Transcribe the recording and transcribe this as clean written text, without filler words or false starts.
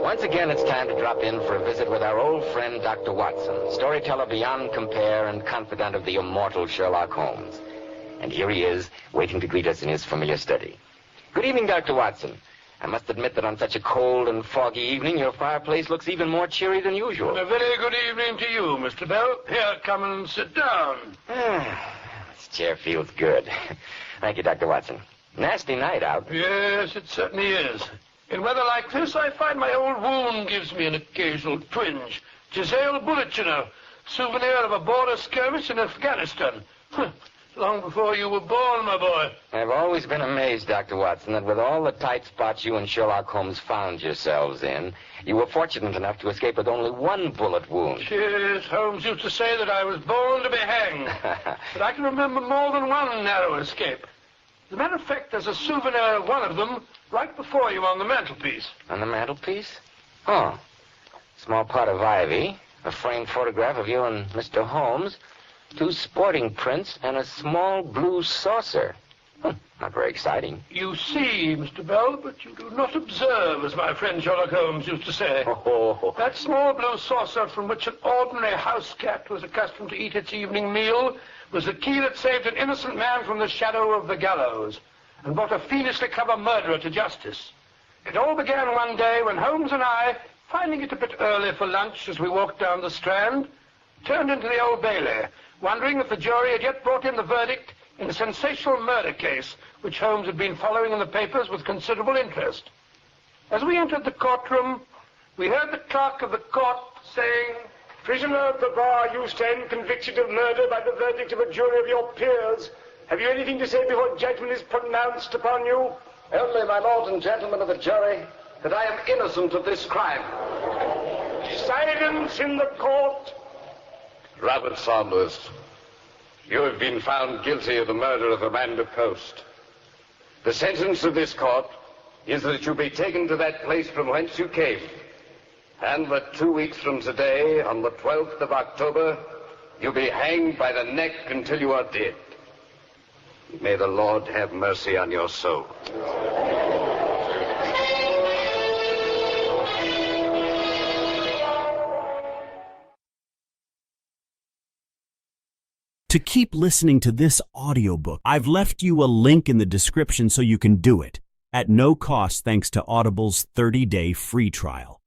Once again, it's time to drop in for a visit with our old friend, Dr. Watson, storyteller beyond compare and confidant of the immortal Sherlock Holmes. And here he is, waiting to greet us in his familiar study. Good evening, Dr. Watson. I must admit that on such a cold and foggy evening, your fireplace looks even more cheery than usual. And a very good evening to you, Mr. Bell. Here, come and sit down. This chair feels good. Thank you, Dr. Watson. Nasty night out. Yes, it certainly is. In weather like this, I find my old wound gives me an occasional twinge. Giselle bullet, you know. Souvenir of a border skirmish in Afghanistan. Long before you were born, my boy. I've always been amazed, Dr. Watson, that with all the tight spots you and Sherlock Holmes found yourselves in, you were fortunate enough to escape with only one bullet wound. Yes, Holmes used to say that I was born to be hanged. But I can remember more than one narrow escape. As a matter of fact, there's a souvenir of one of them right before you on the mantelpiece. On the mantelpiece? Oh. Small pot of ivy, a framed photograph of you and Mr. Holmes, 2 sporting prints, and a small blue saucer. Not very exciting. You see, Mr. Bell, but you do not observe, as my friend Sherlock Holmes used to say. Oh. That small blue saucer from which an ordinary house cat was accustomed to eat its evening meal was the key that saved an innocent man from the shadow of the gallows and brought a fiendishly clever murderer to justice. It all began one day when Holmes and I, finding it a bit early for lunch as we walked down the Strand, turned into the Old Bailey, wondering if the jury had yet brought in the verdict in a sensational murder case which Holmes had been following in the papers with considerable interest. As we entered the courtroom, we heard the clerk of the court saying, "Prisoner of the bar, you stand convicted of murder by the verdict of a jury of your peers. Have you anything to say before judgment is pronounced upon you?" "Only, my lord and gentlemen of the jury, that I am innocent of this crime." Silence in the court. Robert Saunders, you have been found guilty of the murder of Amanda Post. The sentence of this court is that you be taken to that place from whence you came, and that 2 weeks from today, on the 12th of October, you be hanged by the neck until you are dead. May the Lord have mercy on your soul. To keep listening to this audiobook, I've left you a link in the description so you can do it at no cost thanks to Audible's 30-day free trial.